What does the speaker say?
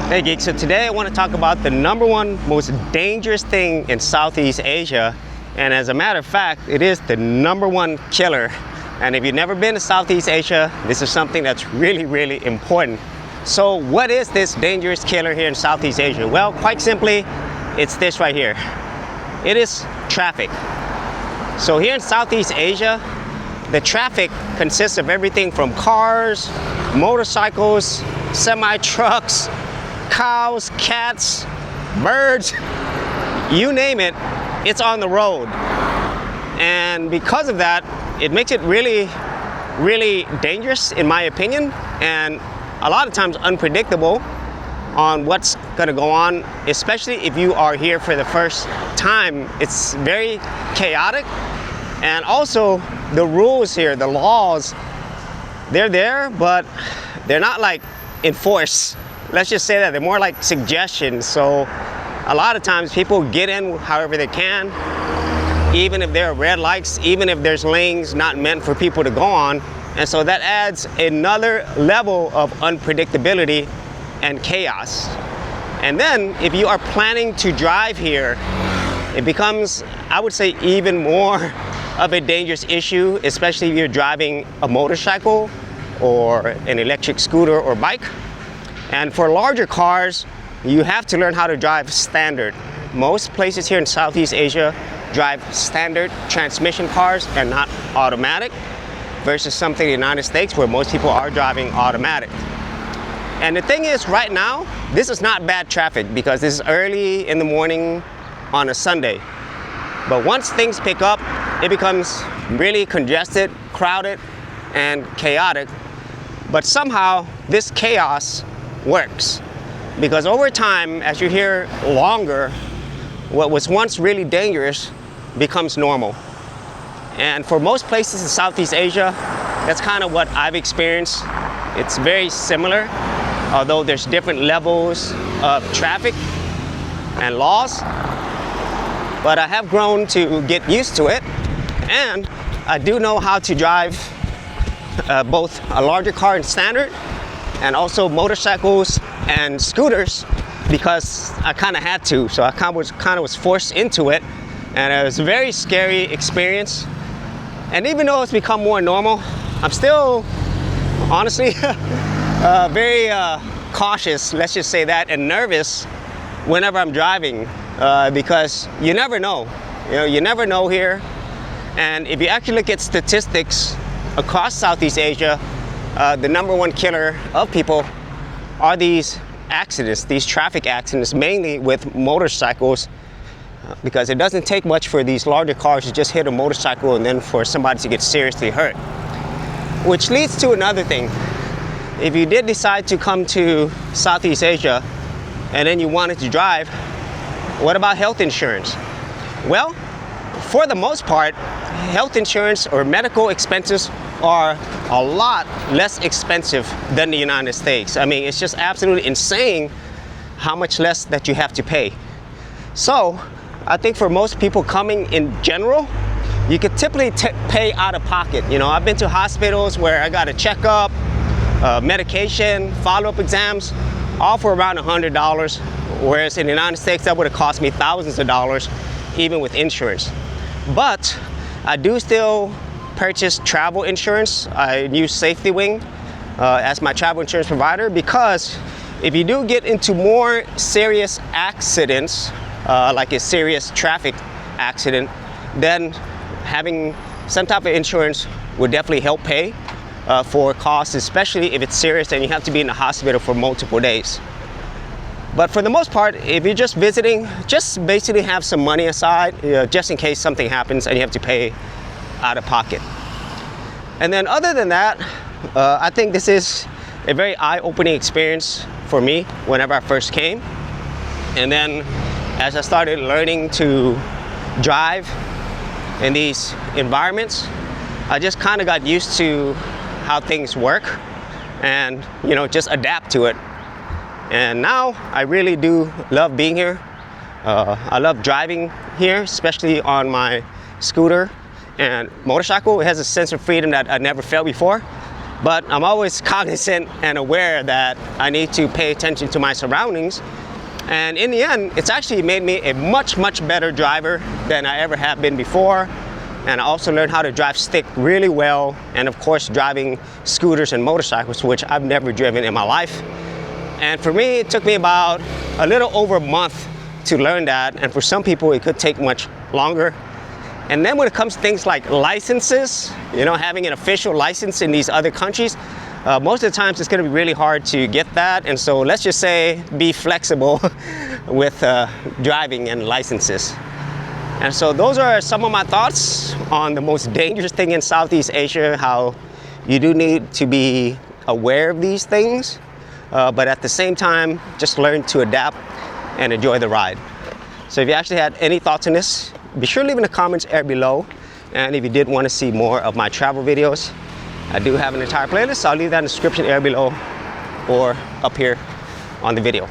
Hey Geek, so today I want to talk about the #1 most dangerous thing in Southeast Asia, and as a matter of fact, it is the #1 killer. And if you've never been to Southeast Asia, this is something that's really important. So what is this dangerous killer here in Southeast Asia? Well, quite simply, it's this right here. It is traffic. So here in Southeast Asia, the traffic consists of everything from cars, motorcycles, semi-trucks, cows, cats, birds, you name it, it's on the road. And because of that, it makes it really dangerous in my opinion, and a lot of times unpredictable on what's gonna go on, especially if you are here for the first time. It's very chaotic, and also the rules here, the laws, they're there, but they're not like enforced. Let's just say that they're more like suggestions. So a lot of times people get in however they can, even if there are red lights, even if there's lanes not meant for people to go on. And so that adds another level of unpredictability and chaos. And then if you are planning to drive here, it becomes, I would say, even more of a dangerous issue, especially if you're driving a motorcycle or an electric scooter or bike. And for larger cars, you have to learn how to drive standard. Most places here in Southeast Asia drive standard transmission cars and not automatic, versus something in the United States where most people are driving automatic. And the thing is, right now, this is not bad traffic because this is early in the morning on a Sunday. But once things pick up, it becomes really congested, crowded, and chaotic. But somehow, this chaos works, because over time, as you're here longer, what was once really dangerous becomes normal. And for most places in Southeast Asia, that's kind of what I've experienced. It's very similar, although there's different levels of traffic and laws. But I have grown to get used to it, and I do know how to drive both a larger car and standard, and also motorcycles and scooters, because I kind of had to. So I kind of was forced into it, and it was a very scary experience. And even though it's become more normal, I'm still, honestly, very cautious, let's just say that, and nervous whenever I'm driving, because you never know. You never know here. And if you actually look at statistics across Southeast Asia, the #1 killer of people are these accidents, these traffic accidents, mainly with motorcycles, because it doesn't take much for these larger cars to just hit a motorcycle and then for somebody to get seriously hurt. Which leads to another thing. If you did decide to come to Southeast Asia and then you wanted to drive, what about health insurance? Well, for the most part, health insurance or medical expenses are a lot less expensive than the United States. I mean, it's just absolutely insane how much less that you have to pay. So I think for most people coming in general, you could typically pay out of pocket. I've been to hospitals where I got a checkup, medication, follow-up exams, all for around $100, whereas in the United States that would have cost me thousands of dollars, even with insurance. But I do still purchase travel insurance. I use Safety Wing as my travel insurance provider, because if you do get into more serious accidents, like a serious traffic accident, then having some type of insurance would definitely help pay for costs, especially if it's serious and you have to be in the hospital for multiple days. But for the most part, if you're just visiting, just basically have some money aside, just in case something happens and you have to pay out of pocket. And then other than that, I think this is a very eye-opening experience for me whenever I first came. And then as I started learning to drive in these environments, I just kind of got used to how things work and, just adapt to it. And now I really do love being here. I love driving here, especially on my scooter and motorcycle. It has a sense of freedom that I never felt before. but I'm always cognizant and aware that I need to pay attention to my surroundings. And in the end, it's actually made me a much better driver than I ever have been before. And I also learned how to drive stick really well, and of course driving scooters and motorcycles, which I've never driven in my life. And for me, it took me about a little over a month to learn that, and for some people it could take much longer. And then when it comes to things like licenses, you know, having an official license in these other countries, most of the times it's going to be really hard to get that. And so let's just say be flexible with driving and licenses. And so those are some of my thoughts on the most dangerous thing in Southeast Asia, how you do need to be aware of these things, but at the same time, just learn to adapt and enjoy the ride. So if you actually had any thoughts on this, be sure to leave in the comments area below. And if you did want to see more of my travel videos, I do have an entire playlist. So I'll leave that in the description area below or up here on the video.